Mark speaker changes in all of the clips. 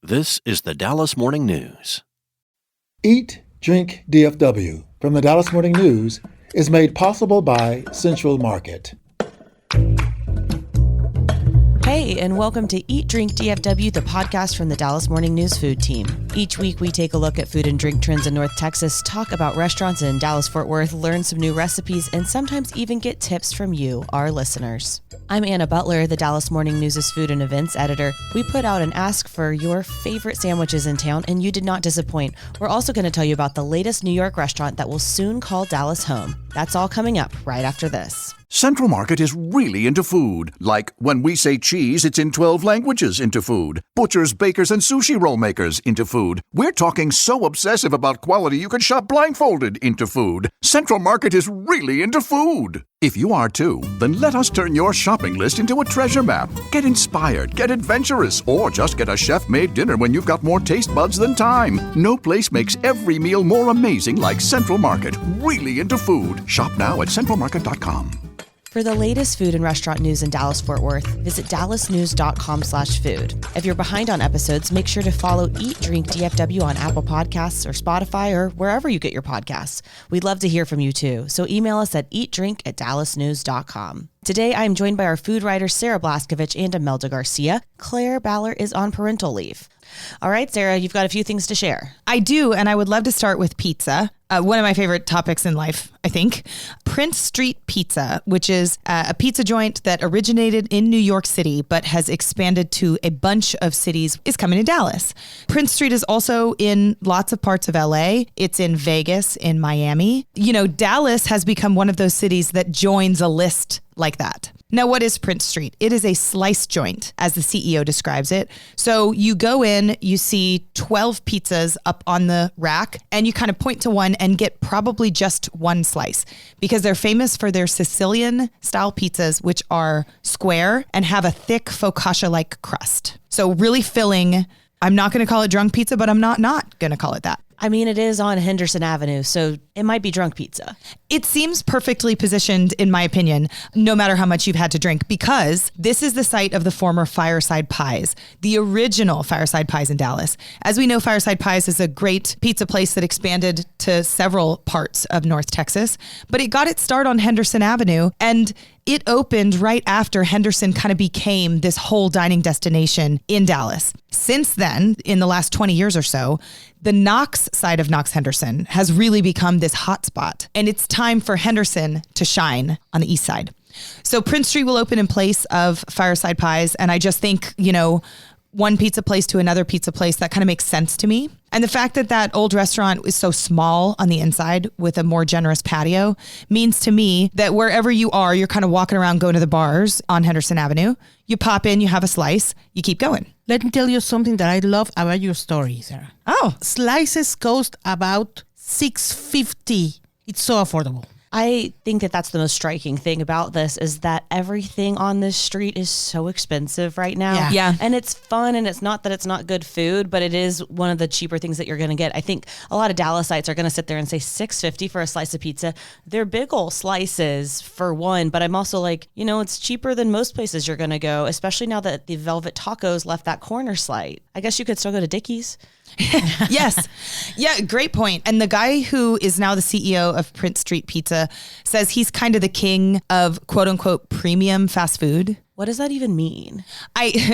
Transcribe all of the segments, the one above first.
Speaker 1: This is the Dallas Morning News.
Speaker 2: Eat, Drink, DFW from the Dallas Morning News is made possible by Central Market.
Speaker 3: Hey, and welcome to Eat, Drink, DFW, the podcast from the Dallas Morning News food team. Each week, we take a look at food and drink trends in North Texas, talk about restaurants in Dallas-Fort Worth, learn some new recipes, and sometimes even get tips from you, our listeners. I'm Anna Butler, the Dallas Morning News' food and events editor. We put out an ask for your favorite sandwiches in town, and you did not disappoint. We're also going to tell you about the latest New York restaurant that will soon call Dallas home. That's all coming up right after this.
Speaker 4: Central Market is really into food. Like when we say cheese, it's in 12 languages into food. Butchers, bakers, and sushi roll makers into food. We're talking so obsessive about quality you can shop blindfolded into food. Central Market is really into food. If you are too, then let us turn your shopping list into a treasure map. Get inspired, get adventurous, or just get a chef-made dinner when you've got more taste buds than time. No place makes every meal more amazing like Central Market. Really into food. Shop now at centralmarket.com.
Speaker 3: For the latest food and restaurant news in Dallas-Fort Worth, visit dallasnews.com/food. If you're behind on episodes, make sure to follow Eat, Drink, DFW on Apple Podcasts or Spotify or wherever you get your podcasts. We'd love to hear from you too, so email us at eatdrink@dallasnews.com. Today, I am joined by our food writers Sarah Blaskovich and Imelda Garcia. Claire Baller is on parental leave. All right, Sarah, you've got a few things to share.
Speaker 5: I do, and I would love to start with pizza. One of my favorite topics in life, I think. Prince Street Pizza, which is a pizza joint that originated in New York City, but has expanded to a bunch of cities, is coming to Dallas. Prince Street is also in lots of parts of LA. It's in Vegas, in Miami. You know, Dallas has become one of those cities that joins a list like that. Now, what is Prince Street? It is a slice joint, as the CEO describes it. So you go in, you see 12 pizzas up on the rack, and you kind of point to one and get probably just one slice because they're famous for their Sicilian-style pizzas, which are square and have a thick focaccia-like crust. So really filling. I'm not going to call it drunk pizza, but I'm not going to call it that.
Speaker 3: I mean, it is on Henderson Avenue, so it might be drunk pizza.
Speaker 5: It seems perfectly positioned, in my opinion, no matter how much you've had to drink, because this is the site of the former Fireside Pies, the original Fireside Pies in Dallas. As we know, Fireside Pies is a great pizza place that expanded to several parts of North Texas, but it got its start on Henderson Avenue, and it opened right after Henderson kind of became this whole dining destination in Dallas. Since then, in the last 20 years or so, the Knox side of Knox Henderson has really become this hotspot, and it's time for Henderson to shine on the east side. So Prince Street will open in place of Fireside Pies, and I just think, you know, one pizza place to another pizza place, that kind of makes sense to me. And the fact that that old restaurant is so small on the inside with a more generous patio means to me that wherever you are, you're kind of walking around going to the bars on Henderson Avenue. You pop in, you have a slice, you keep going.
Speaker 6: Let me tell you something that I love about your story, Sarah.
Speaker 5: Oh.
Speaker 6: Slices cost about $6.50. It's so affordable.
Speaker 3: I think that that's the most striking thing about this is that everything on this street is so expensive right now.
Speaker 5: Yeah.
Speaker 3: And it's fun, and it's not that it's not good food, but it is one of the cheaper things that you're going to get. I think a lot of Dallasites are going to sit there and say $6.50 for a slice of pizza. They're big old slices for one, but I'm also like, you know, it's cheaper than most places you're going to go, especially now that the Velvet Tacos left that corner slide. I guess you could still go to Dickey's.
Speaker 5: Yes. Yeah, great point. And the guy who is now the CEO of Prince Street Pizza says he's kind of the king of quote unquote premium fast food.
Speaker 3: What does that even mean?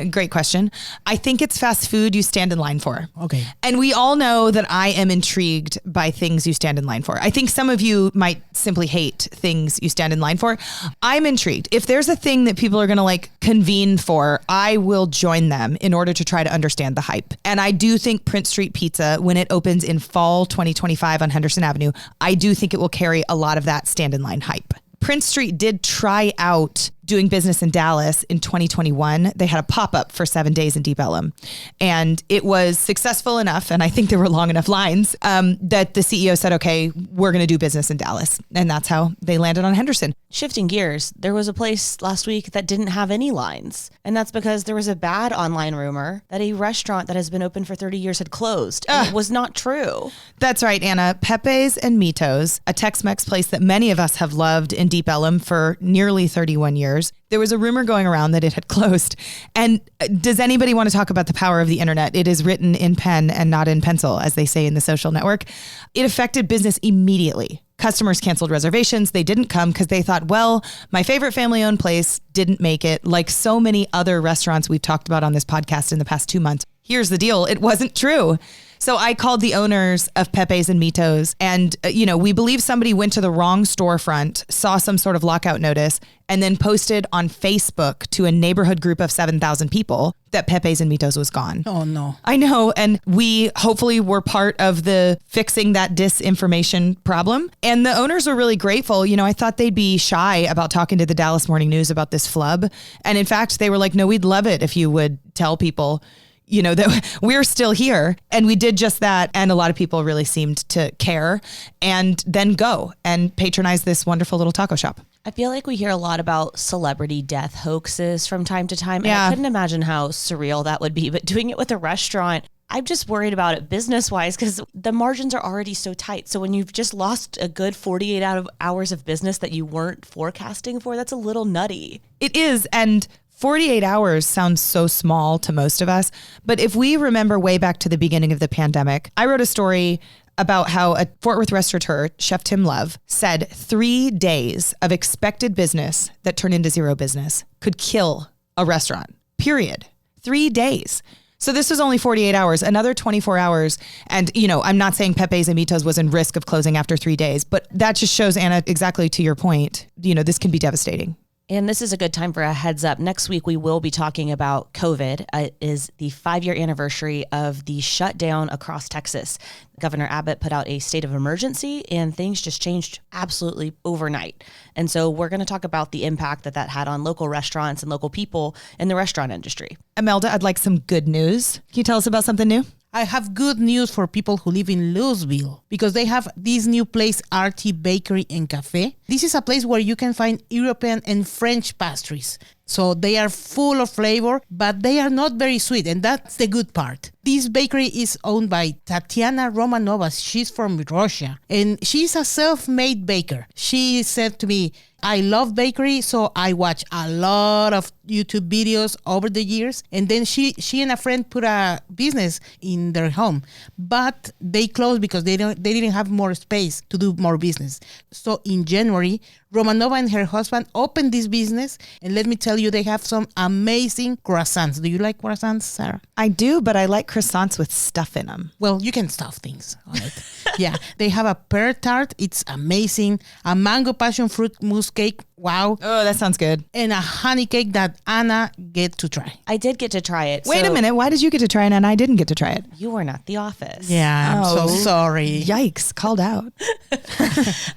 Speaker 5: Great question. I think it's fast food you stand in line for.
Speaker 6: Okay.
Speaker 5: And we all know that I am intrigued by things you stand in line for. I think some of you might simply hate things you stand in line for. I'm intrigued. If there's a thing that people are going to like convene for, I will join them in order to try to understand the hype. And I do think Prince Street Pizza, when it opens in fall 2025 on Henderson Avenue, I do think it will carry a lot of that stand in line hype. Prince Street did try out doing business in Dallas in 2021. They had a pop-up for 7 days in Deep Ellum, and it was successful enough, and I think there were long enough lines that the CEO said, okay, we're going to do business in Dallas. And that's how they landed on Henderson.
Speaker 3: Shifting gears, there was a place last week that didn't have any lines, and that's because there was a bad online rumor that a restaurant that has been open for 30 years had closed. And it was not true.
Speaker 5: That's right, Anna. Pepe's and Mitos, a Tex-Mex place that many of us have loved in Deep Ellum for nearly 31 years. years. There was a rumor going around that it had closed. And does anybody want to talk about the power of the internet? It is written in pen and not in pencil, as they say in the social network. It affected business immediately. Customers canceled reservations. They didn't come because they thought, well, my favorite family-owned place didn't make it. Like so many other restaurants we've talked about on this podcast in the past 2 months. Here's the deal. It wasn't true. So I called the owners of Pepe's and Mitos, and we believe somebody went to the wrong storefront, saw some sort of lockout notice, and then posted on Facebook to a neighborhood group of 7,000 people that Pepe's and Mitos was gone.
Speaker 6: Oh, no.
Speaker 5: I know. And we hopefully were part of the fixing that disinformation problem. And the owners were really grateful. I thought they'd be shy about talking to the Dallas Morning News about this flub. And in fact, they were like, no, we'd love it if you would tell people that we're still here. And we did just that. And a lot of people really seemed to care and then go and patronize this wonderful little taco shop.
Speaker 3: I feel like we hear a lot about celebrity death hoaxes from time to time. And
Speaker 5: Yeah.
Speaker 3: I couldn't imagine how surreal that would be. But doing it with a restaurant, I'm just worried about it business-wise because the margins are already so tight. So when you've just lost a good 48 hours of business that you weren't forecasting for, that's a little nutty.
Speaker 5: It is. And 48 hours sounds so small to most of us. But if we remember way back to the beginning of the pandemic, I wrote a story about how a Fort Worth restaurateur, Chef Tim Love, said 3 days of expected business that turned into zero business could kill a restaurant, period. 3 days. So this was only 48 hours, another 24 hours. And, I'm not saying Pepe's and Mitos was in risk of closing after 3 days, but that just shows, Anna, exactly to your point, this can be devastating.
Speaker 3: And this is a good time for a heads up. Next week, we will be talking about COVID. It is the 5-year anniversary of the shutdown across Texas. Governor Abbott put out a state of emergency and things just changed absolutely overnight. And so we're going to talk about the impact that had on local restaurants and local people in the restaurant industry.
Speaker 5: Imelda, I'd like some good news. Can you tell us about something new?
Speaker 6: I have good news for people who live in Louisville because they have this new place, RT Bakery and Cafe. This is a place where you can find European and French pastries. So they are full of flavor, but they are not very sweet, and that's the good part. This bakery is owned by Tatiana Romanova. She's from Russia, and she's a self-made baker. She said to me, I love bakery, so I watch a lot of YouTube videos over the years. And then she and a friend put a business in their home, but they closed because they didn't have more space to do more business. So in January, Romanova and her husband opened this business, and let me tell you, they have some amazing croissants. Do you like croissants, Sarah?
Speaker 5: I do, but I like croissants with stuff in them.
Speaker 6: Well, you can stuff things on it. Yeah, they have a pear tart. It's amazing. A mango passion fruit mousse cake. Wow.
Speaker 5: Oh, that sounds good.
Speaker 6: And a honey cake that Anna get to try.
Speaker 3: I did get to try it.
Speaker 5: Wait a minute. Why did you get to try it and I didn't get to try it?
Speaker 3: You were not at the office.
Speaker 6: Yeah, I'm
Speaker 5: Oh.
Speaker 6: so sorry.
Speaker 5: Yikes, called out.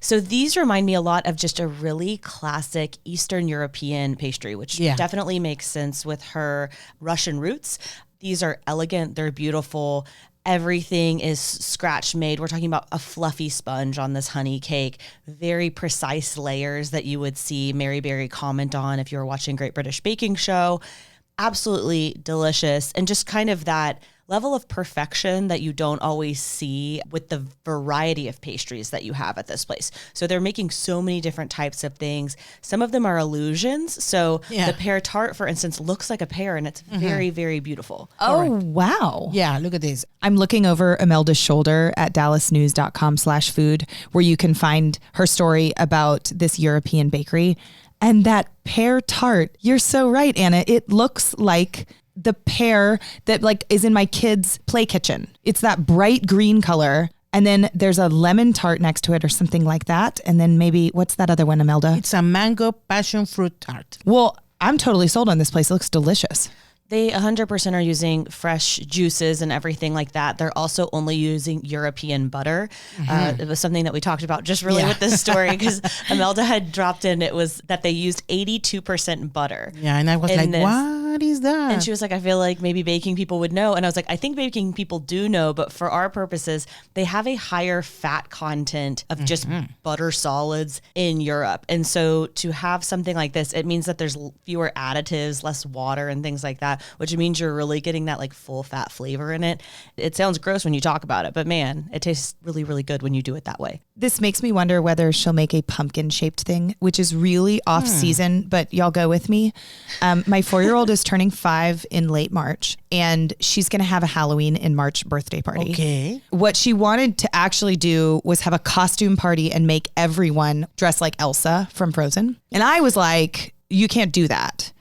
Speaker 3: So these remind me a lot of just a really classic Eastern European pastry, which definitely makes sense with her Russian roots. These are elegant. They're beautiful. Everything is scratch made. We're talking about a fluffy sponge on this honey cake, very precise layers that you would see Mary Berry comment on if you were watching Great British Baking Show. Absolutely delicious. And just kind of that level of perfection that you don't always see with the variety of pastries that you have at this place. So they're making so many different types of things. Some of them are illusions. So the pear tart, for instance, looks like a pear and it's very, very beautiful.
Speaker 5: Oh, wow.
Speaker 6: Yeah, look at this.
Speaker 5: I'm looking over Imelda's shoulder at dallasnews.com/food, where you can find her story about this European bakery. And that pear tart, you're so right, Anna. It looks like the pear that is in my kids' play kitchen. It's that bright green color. And then there's a lemon tart next to it or something like that. And then maybe, what's that other one, Imelda?
Speaker 6: It's a mango passion fruit tart.
Speaker 5: Well, I'm totally sold on this place. It looks delicious.
Speaker 3: They 100% are using fresh juices and everything like that. They're also only using European butter. It was something that we talked about just really with this story because Imelda had dropped in. It was that they used 82% butter.
Speaker 6: Yeah, and I was like, why? what is that?
Speaker 3: And she was like, I feel like maybe baking people would know. And I was like, I think baking people do know, but for our purposes, they have a higher fat content of just butter solids in Europe. And so to have something like this, it means that there's fewer additives, less water and things like that, which means you're really getting that like full fat flavor in it. It sounds gross when you talk about it, but man, it tastes really, really good when you do it that way.
Speaker 5: This makes me wonder whether she'll make a pumpkin shaped thing, which is really off season, but y'all go with me. My 4-year-old is turning 5 in late March, and she's going to have a Halloween in March birthday party.
Speaker 6: Okay.
Speaker 5: What she wanted to actually do was have a costume party and make everyone dress like Elsa from Frozen. And I was like, you can't do that.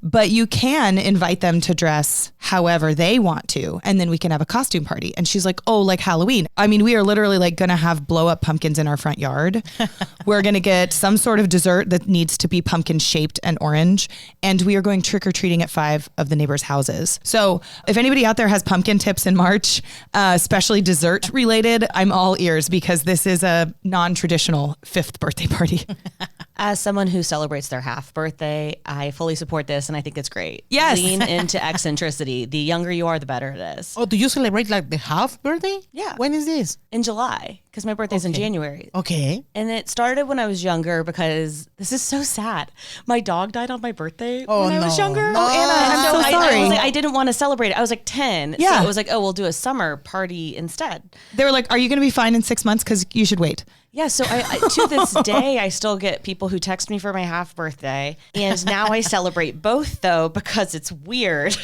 Speaker 5: But you can invite them to dress however they want to, and then we can have a costume party. And she's like, oh, like Halloween. I mean, we are literally like going to have blow up pumpkins in our front yard. We're going to get some sort of dessert that needs to be pumpkin shaped and orange. And we are going trick or treating at 5 of the neighbors' houses. So if anybody out there has pumpkin tips in March, especially dessert related, I'm all ears, because this is a non-traditional 5th birthday party.
Speaker 3: As someone who celebrates their half birthday, I fully support this and I think it's great.
Speaker 5: Yes.
Speaker 3: Lean into eccentricity. The younger you are, the better it is.
Speaker 6: Oh, do you celebrate like the half birthday?
Speaker 3: Yeah.
Speaker 6: When is this?
Speaker 3: In July, because my birthday's in January.
Speaker 6: Okay.
Speaker 3: And it started when I was younger because this is so sad. My dog died on my birthday when I was younger.
Speaker 6: No.
Speaker 3: Anna,
Speaker 5: I'm so sorry.
Speaker 3: I didn't want to celebrate it. I was like 10.
Speaker 5: Yeah.
Speaker 3: So it was like, oh, we'll do a summer party instead.
Speaker 5: They were like, are you going to be fine in 6 months? Because you should wait.
Speaker 3: Yeah, so I to this day, I still get people who text me for my half birthday. And now I celebrate both, though, because it's weird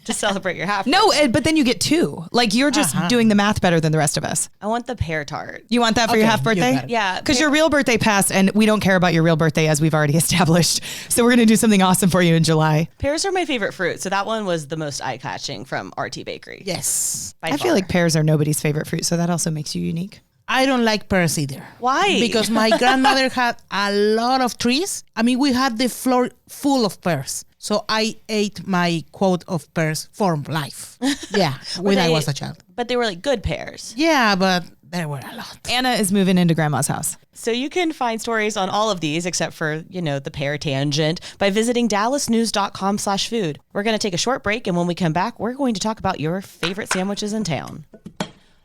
Speaker 3: to celebrate your half
Speaker 5: No,
Speaker 3: birthday.
Speaker 5: but then you get 2. Like, you're just doing the math better than the rest of us.
Speaker 3: I want the pear tart.
Speaker 5: You want that for your
Speaker 6: Okay,
Speaker 5: half
Speaker 6: you
Speaker 5: birthday?
Speaker 6: got it.
Speaker 3: Yeah.
Speaker 5: Because your real birthday passed, and we don't care about your real birthday, as we've already established. So we're going to do something awesome for you in July.
Speaker 3: Pears are my favorite fruit. So that one was the most eye-catching from RT Bakery.
Speaker 6: Yes.
Speaker 3: By
Speaker 5: I
Speaker 3: far.
Speaker 5: feel like pears are nobody's favorite fruit, so that also makes you unique.
Speaker 6: I don't like pears either.
Speaker 3: Why?
Speaker 6: Because my grandmother had a lot of trees. I mean, we had the floor full of pears. So I ate my quote of pears for life. Yeah, when I was a child.
Speaker 3: But they were like good pears.
Speaker 6: Yeah, but there were a lot.
Speaker 5: Anna is moving into grandma's house.
Speaker 3: So you can find stories on all of these, except for, the pear tangent, by visiting dallasnews.com/food. We're going to take a short break, and when we come back, we're going to talk about your favorite sandwiches in town.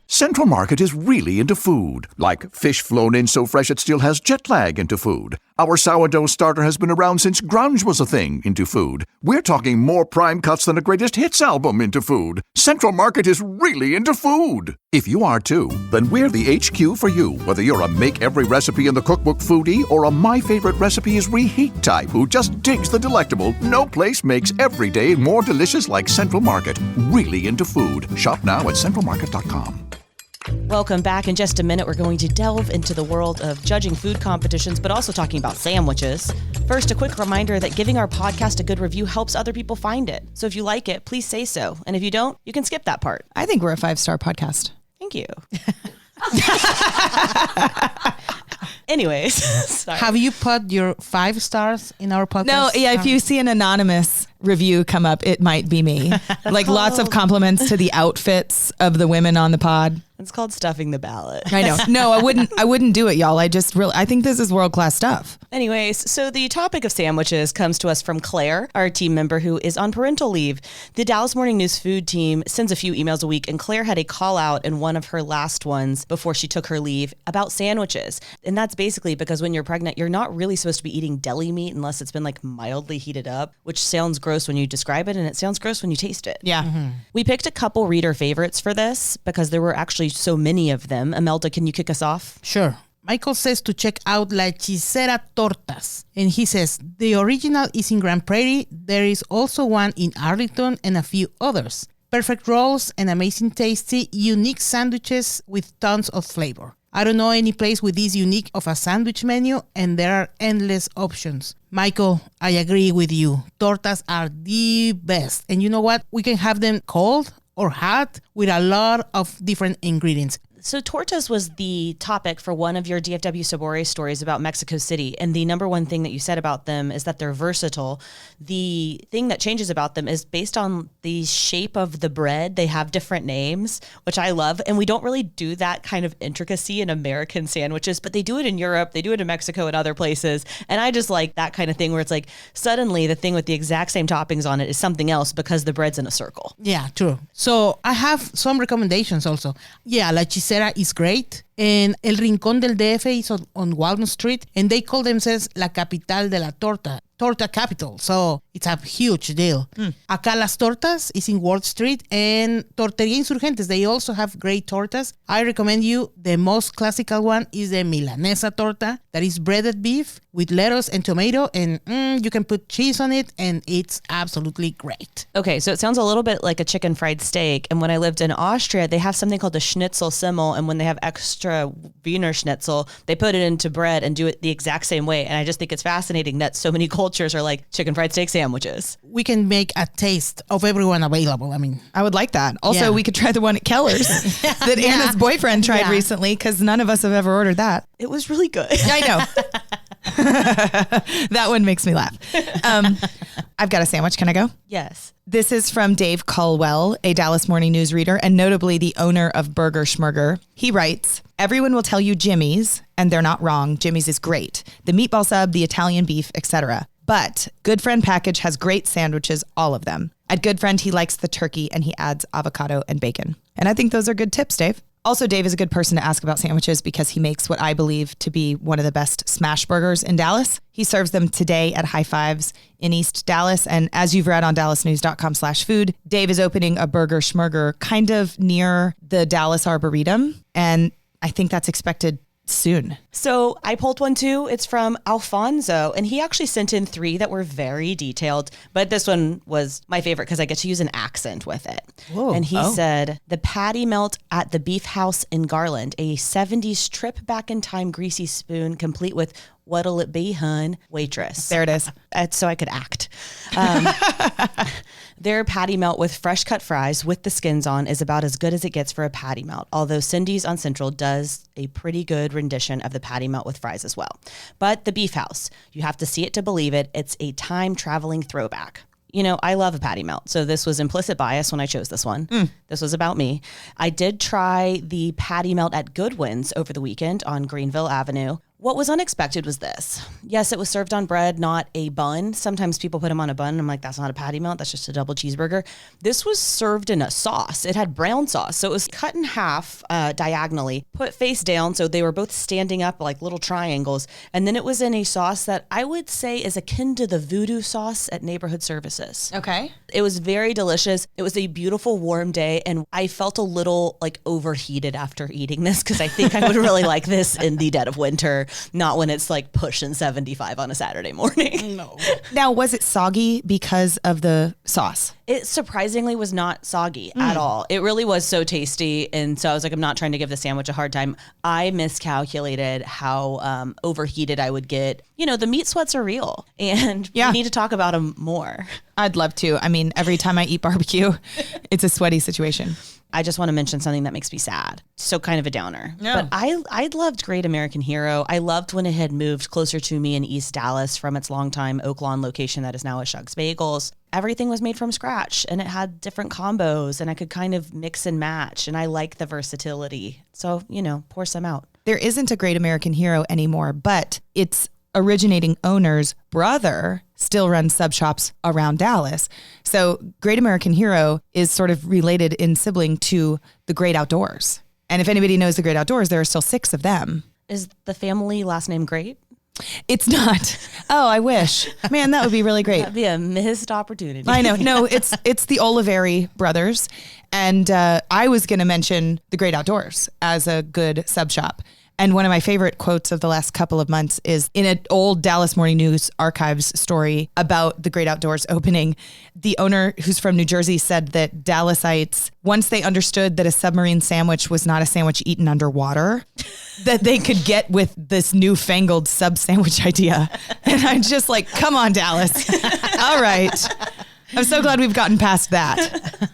Speaker 4: Central Market is really into food, like fish flown in so fresh it still has jet lag into food. Our sourdough starter has been around since grunge was a thing into food. We're talking more prime cuts than a greatest hits album into food. Central Market is really into food. If you are too, then we're the HQ for you. Whether you're a make every recipe in the cookbook foodie or a my favorite recipe is reheat type who just digs the delectable, no place makes every day more delicious like Central Market. Really into food. Shop now at centralmarket.com.
Speaker 3: Welcome back. In just a minute, we're going to delve into the world of judging food competitions, but also talking about sandwiches. First, a quick reminder that giving our podcast a good review helps other people find it. So if you like it, please say so. And if you don't, you can skip that part.
Speaker 5: I think we're a 5-star podcast.
Speaker 3: Thank you. Anyways, sorry.
Speaker 6: Have you put your 5 stars in our podcast?
Speaker 5: No, yeah, if you see an anonymous review come up, it might be me. Like lots of compliments to the outfits of the women on the pod.
Speaker 3: It's called stuffing the ballot.
Speaker 5: I know. No, I wouldn't do it, y'all. I think this is world-class stuff.
Speaker 3: Anyways, so the topic of sandwiches comes to us from Claire, our team member who is on parental leave. The Dallas Morning News food team sends a few emails a week, and Claire had a call out in one of her last ones before she took her leave about sandwiches. And that's basically because when you're pregnant, you're not really supposed to be eating deli meat unless it's been like mildly heated up, which sounds gross when you describe it, and it sounds gross when you taste it.
Speaker 5: Yeah.
Speaker 3: We picked a couple reader favorites for this because there were actually so many of them. Imelda, can you kick us off?
Speaker 6: Sure. Michael says to check out La Hechicera Tortas. And he says, the original is in Grand Prairie. There is also one in Arlington and a few others. Perfect rolls and amazing tasty, unique sandwiches with tons of flavor. I don't know any place with this unique of a sandwich menu, and there are endless options. Michael, I agree with you. Tortas are the best. And you know what? We can have them cold or hot with a lot of different ingredients.
Speaker 3: So tortas was the topic for one of your DFW Sabores stories about Mexico City. And the number one thing that you said about them is that they're versatile. The thing that changes about them is based on the shape of the bread. They have different names, which I love. And we don't really do that kind of intricacy in American sandwiches, but they do it in Europe. They do it in Mexico and other places. And I just like that kind of thing where it's like suddenly the thing with the exact same toppings on it is something else because the bread's in a circle.
Speaker 6: Yeah, true. So I have some recommendations also. Yeah, La Hechicera is great. And El Rincón del DF is on Walnut Street. And they call themselves La Capital de la Torta. Torta capital. So it's a huge deal. Acá Las Tortas is in Ward Street. And Torteria Insurgentes, they also have great tortas. I recommend you, the most classical one is the Milanesa torta. That is breaded beef with lettuce and tomato. And you can put cheese on it. And it's absolutely great.
Speaker 3: Okay, so it sounds a little bit like a chicken fried steak. And when I lived in Austria, they have something called the Schnitzel Simmel. And when they have extra Wiener Schnitzel, they put it into bread and do it the exact same way. And I just think it's fascinating that so many cultures are like chicken fried steak sandwiches.
Speaker 6: We can make a taste of everyone available. I mean,
Speaker 5: I would like that. Also, we could try the one at Keller's that Anna's boyfriend tried recently, because none of us have ever ordered that.
Speaker 3: It was really good.
Speaker 5: I know. That one makes me laugh. I've got a sandwich. Can I go?
Speaker 3: Yes.
Speaker 5: This is from Dave Culwell, a Dallas Morning News reader and notably the owner of Burger Schmurger. He writes, everyone will tell you Jimmy's, and they're not wrong. Jimmy's is great. The meatball sub, the Italian beef, etc. But Good Friend package has great sandwiches, all of them. At Good Friend, he likes the turkey and he adds avocado and bacon. And I think those are good tips, Dave. Also, Dave is a good person to ask about sandwiches because he makes what I believe to be one of the best smash burgers in Dallas. He serves them today at High Fives in East Dallas. And as you've read on dallasnews.com/food, Dave is opening a Burger Schmurger kind of near the Dallas Arboretum. And I think that's expected soon.
Speaker 3: So I pulled one too. It's from Alfonso, and he actually sent in 3 that were very detailed, but this one was my favorite because I get to use an accent with it.
Speaker 6: Whoa.
Speaker 3: And he said, the patty melt at the Beef House in Garland, a 70s trip back in time greasy spoon complete with what'll it be, hun? Waitress.
Speaker 5: There it is.
Speaker 3: So I could act. Their patty melt with fresh cut fries with the skins on is about as good as it gets for a patty melt, although Cindy's on Central does a pretty good rendition of the patty melt with fries as well. But the Beef House, you have to see it to believe it. It's a time traveling throwback. You know, I love a patty melt, so this was implicit bias when I chose this one. This was about me. I did try the patty melt at Goodwin's over the weekend on Greenville Avenue. What was unexpected was this. Yes, it was served on bread, not a bun. Sometimes people put them on a bun, and I'm like, that's not a patty melt, that's just a double cheeseburger. This was served in a sauce. It had brown sauce, so it was cut in half diagonally, put face down, so they were both standing up like little triangles, and then it was in a sauce that I would say is akin to the voodoo sauce at Neighborhood Services.
Speaker 5: Okay.
Speaker 3: It was very delicious. It was a beautiful warm day, and I felt a little like overheated after eating this because I think I would really like this in the dead of winter, not when it's like pushing 75 on a Saturday morning.
Speaker 6: no.
Speaker 5: Now, was it soggy because of the sauce?
Speaker 3: It surprisingly was not soggy at all. It really was so tasty. And so I was like, I'm not trying to give the sandwich a hard time. I miscalculated how overheated I would get. You know, the meat sweats are real, and we need to talk about them more.
Speaker 5: I'd love to. I mean, every time I eat barbecue, it's a sweaty situation.
Speaker 3: I just want to mention something that makes me sad. So kind of a downer.
Speaker 5: No.
Speaker 3: But I loved Great American Hero. I loved when it had moved closer to me in East Dallas from its longtime Oak Lawn location that is now a Shug's Bagels. Everything was made from scratch, and it had different combos, and I could kind of mix and match, and I like the versatility. So, you know, pour some out.
Speaker 5: There isn't a Great American Hero anymore, but its originating owner's brother still runs sub shops around Dallas. So Great American Hero is sort of related in sibling to the Great Outdoors. And if anybody knows the Great Outdoors, there are still 6 of them.
Speaker 3: Is the family last name Great?
Speaker 5: It's not. Oh, I wish. Man, that would be really great.
Speaker 3: That'd be a missed opportunity.
Speaker 5: I know. No, it's the Oliveri brothers. And I was going to mention the Great Outdoors as a good sub shop. And one of my favorite quotes of the last couple of months is in an old Dallas Morning News archives story about the Great Outdoors opening. The owner, who's from New Jersey, said that Dallasites, once they understood that a submarine sandwich was not a sandwich eaten underwater, that they could get with this newfangled sub sandwich idea. And I'm just like, come on, Dallas. All right. I'm so glad we've gotten past that.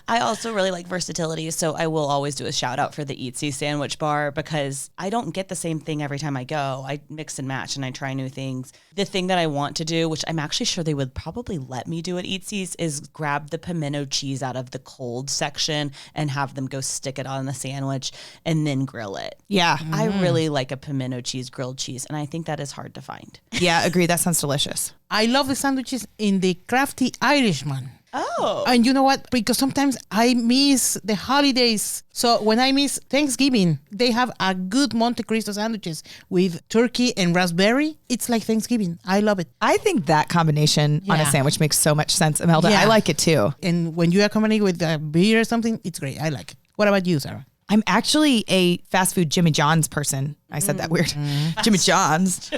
Speaker 3: I also really like versatility, so I will always do a shout out for the Eatsy sandwich bar because I don't get the same thing every time I go. I mix and match and I try new things. The thing that I want to do, which I'm actually sure they would probably let me do at Eatsy's, is grab the pimento cheese out of the cold section and have them go stick it on the sandwich and then grill it.
Speaker 5: Yeah.
Speaker 3: I really like a pimento cheese grilled cheese, and I think that is hard to find.
Speaker 5: Yeah, agree. That sounds delicious.
Speaker 6: I love the sandwiches in the Crafty Irishman.
Speaker 3: Oh.
Speaker 6: And you know what? Because sometimes I miss the holidays. So when I miss Thanksgiving, they have a good Monte Cristo sandwiches with turkey and raspberry. It's like Thanksgiving. I love it.
Speaker 5: I think that combination on a
Speaker 6: Yeah.
Speaker 5: sandwich makes so much sense, Imelda.
Speaker 6: Yeah.
Speaker 5: I like it too.
Speaker 6: And when you accompany with a beer or something, it's great. I like it. What about you, Sarah?
Speaker 5: I'm actually a fast food Jimmy John's person. I said that weird. Jimmy John's.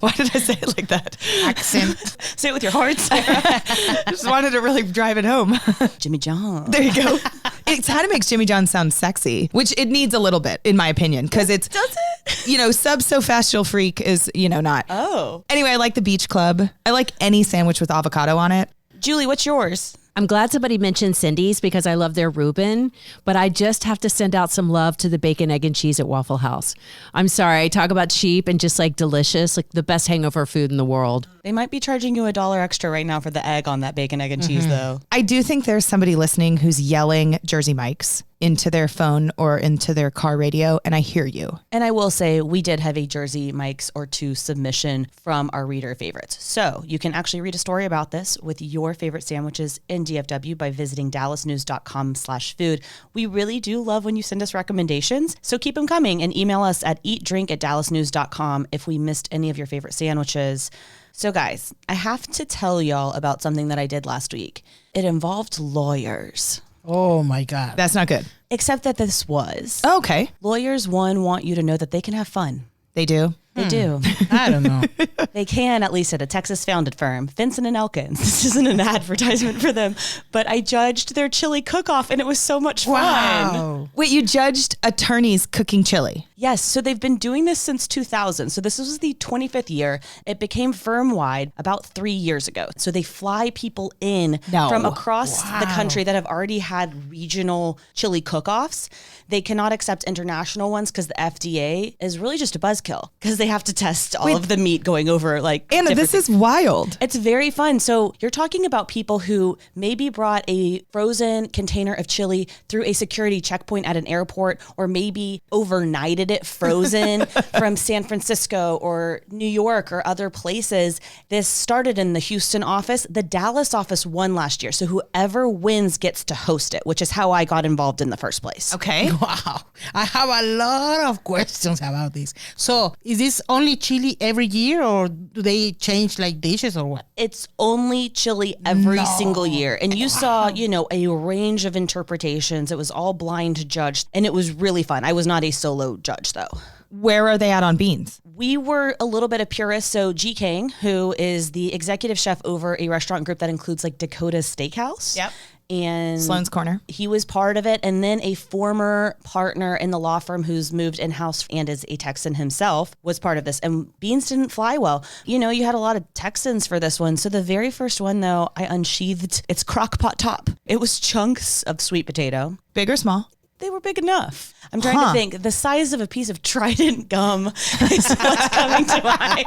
Speaker 5: Why did I say it like that?
Speaker 6: Accent.
Speaker 3: Say it with your heart, Sarah.
Speaker 5: Just wanted to really drive it home.
Speaker 3: Jimmy John.
Speaker 5: There you go. It kind of makes Jimmy John sound sexy, which it needs a little bit, in my opinion, because it's,
Speaker 3: Does it?
Speaker 5: you know, sub so fast you'll freak is, you know, not.
Speaker 3: Oh.
Speaker 5: Anyway, I like the Beach Club. I like any sandwich with avocado on it.
Speaker 3: Julie, what's yours?
Speaker 7: I'm glad somebody mentioned Cindy's because I love their Reuben, but I just have to send out some love to the bacon, egg, and cheese at Waffle House. I'm sorry, I talk about cheap and just like delicious, like the best hangover food in the world.
Speaker 3: They might be charging you $1 extra right now for the egg on that bacon, egg, and cheese, though.
Speaker 5: I do think there's somebody listening who's yelling Jersey Mike's into their phone or into their car radio, and I hear you.
Speaker 3: And I will say, we did have a Jersey Mike's or two submission from our reader favorites. So you can actually read a story about this with your favorite sandwiches in DFW by visiting dallasnews.com/food. We really do love when you send us recommendations, so keep them coming and email us at eatdrink@dallasnews.com if we missed any of your favorite sandwiches. So guys, I have to tell y'all about something that I did last week. It involved lawyers.
Speaker 6: Oh my God.
Speaker 5: That's not good.
Speaker 3: Except that this was.
Speaker 5: Oh, okay.
Speaker 3: Lawyers, one, want you to know that they can have fun.
Speaker 5: They do.
Speaker 3: They do.
Speaker 6: I don't know.
Speaker 3: They can, at least at a Texas-founded firm, Vinson & Elkins. This isn't an advertisement for them, but I judged their chili cook-off, and it was so much fun.
Speaker 6: Wow.
Speaker 5: Wait, you judged attorneys cooking chili.
Speaker 3: Yes, so they've been doing this since 2000. So this was the 25th year. It became firm-wide about 3 years ago. So they fly people in
Speaker 5: No.
Speaker 3: from across the country that have already had regional chili cook-offs. They cannot accept international ones because the FDA is really just a buzzkill because they have to test all of the meat going over like
Speaker 5: Anna,
Speaker 3: different
Speaker 5: this is wild.
Speaker 3: It's very fun. So you're talking about people who maybe brought a frozen container of chili through a security checkpoint at an airport, or maybe overnighted it frozen from San Francisco or New York or other places. This started in the Houston office. The Dallas office won last year. So whoever wins gets to host it, which is how I got involved in the first place.
Speaker 5: Okay.
Speaker 6: Wow. I have a lot of questions about this. So is this only chili every year, or do they change like dishes or what?
Speaker 3: It's only chili every single year. And you saw, you know, a range of interpretations. It was all blind judged, and it was really fun. I was not a solo judge, though.
Speaker 5: Where are they at on beans?
Speaker 3: We were a little bit of purists. So G. Kang, who is the executive chef over a restaurant group that includes like Dakota's Steakhouse.
Speaker 5: Yep.
Speaker 3: And
Speaker 5: Sloan's Corner.
Speaker 3: he was part of it. And then a former partner in the law firm who's moved in-house and is a Texan himself was part of this. And beans didn't fly well. You know, you had a lot of Texans for this one. So the very first one, though, I unsheathed its crock pot top. It was chunks of sweet potato.
Speaker 5: Big or small?
Speaker 3: They were big enough. I'm trying to think. The size of a piece of Trident gum is what's coming to mind.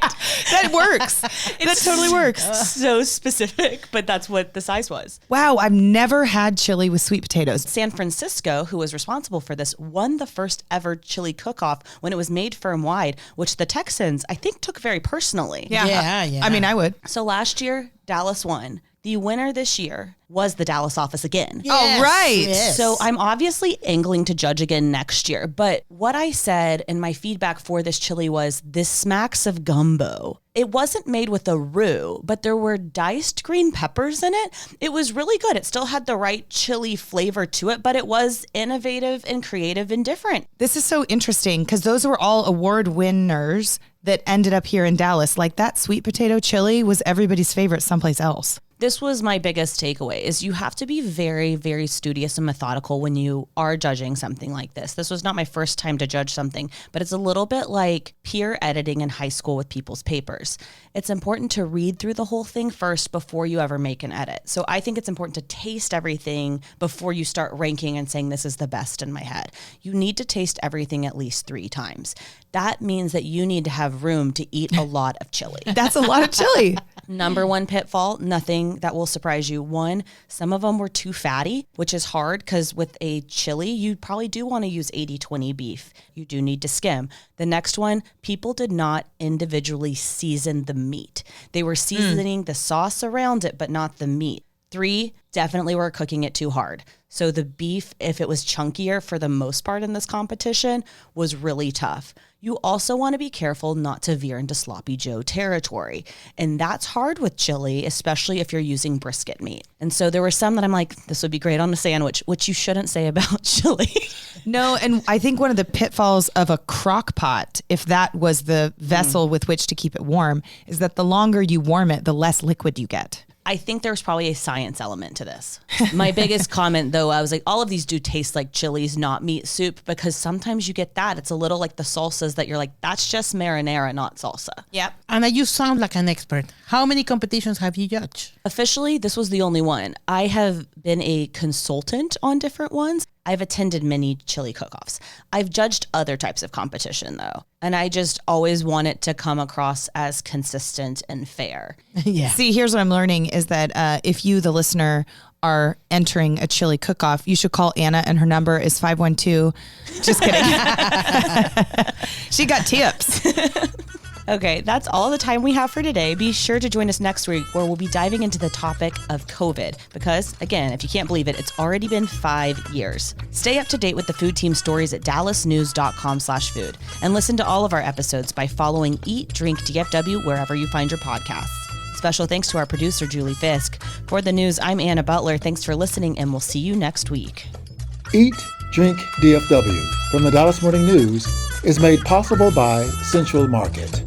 Speaker 5: That works. That totally works.
Speaker 3: So specific, but that's what the size was.
Speaker 5: Wow, I've never had chili with sweet potatoes.
Speaker 3: San Francisco, who was responsible for this, won the first ever chili cook-off when it was made firm-wide, which the Texans, I think, took very personally.
Speaker 6: Yeah.
Speaker 5: I mean, I would.
Speaker 3: So last year, Dallas won. The winner this year was the Dallas office again.
Speaker 5: Oh, right.
Speaker 6: Yes.
Speaker 3: So I'm obviously angling to judge again next year. But what I said and my feedback for this chili was this smacks of gumbo. It wasn't made with a roux, but there were diced green peppers in it. It was really good. It still had the right chili flavor to it, but it was innovative and creative and different.
Speaker 5: This is so interesting because those were all award winners that ended up here in Dallas. Like that sweet potato chili was everybody's favorite someplace else.
Speaker 3: This was my biggest takeaway is you have to be very, very studious and methodical when you are judging something like this. This was not my first time to judge something, but it's a little bit like peer editing in high school with people's papers. It's important to read through the whole thing first before you ever make an edit. So I think it's important to taste everything before you start ranking and saying this is the best in my head. You need to taste everything at least 3 times. That means that you need to have room to eat a lot of chili.
Speaker 5: That's a lot of chili.
Speaker 3: Number one pitfall, nothing that will surprise you. One, some of them were too fatty, which is hard because with a chili, you probably do want to use 80-20 beef. You do need to skim. The next one, people did not individually season the meat. They were seasoning the sauce around it, but not the meat. 3, definitely were cooking it too hard. So the beef, if it was chunkier for the most part in this competition, was really tough. You also want to be careful not to veer into Sloppy Joe territory. And that's hard with chili, especially if you're using brisket meat. And so there were some that I'm like, this would be great on a sandwich, which you shouldn't say about chili.
Speaker 5: No, and I think one of the pitfalls of a crock pot, if that was the vessel with which to keep it warm, is that the longer you warm it, the less liquid you get.
Speaker 3: I think there's probably a science element to this. My biggest comment, though, I was like, all of these do taste like chilies, not meat soup, because sometimes you get that. It's a little like the salsas that you're like, that's just marinara, not salsa.
Speaker 5: Yep.
Speaker 6: Anna, you sound like an expert. How many competitions have you judged?
Speaker 3: Officially, this was the only one. I have been a consultant on different ones. I've attended many chili cook-offs. I've judged other types of competition, though. And I just always want it to come across as consistent and fair.
Speaker 6: Yeah.
Speaker 5: See, here's what I'm learning is that if you, the listener, are entering a chili cook-off, you should call Anna, and her number is 512. Just kidding. She got tips.
Speaker 3: Okay, that's all the time we have for today. Be sure to join us next week where we'll be diving into the topic of COVID because, again, if you can't believe it, it's already been 5 years. Stay up to date with the food team stories at dallasnews.com/food and listen to all of our episodes by following Eat, Drink, DFW wherever you find your podcasts. Special thanks to our producer, Julie Fisk. For the news, I'm Anna Butler. Thanks for listening, and we'll see you next week.
Speaker 2: Eat, Drink, DFW from the Dallas Morning News is made possible by Central Market.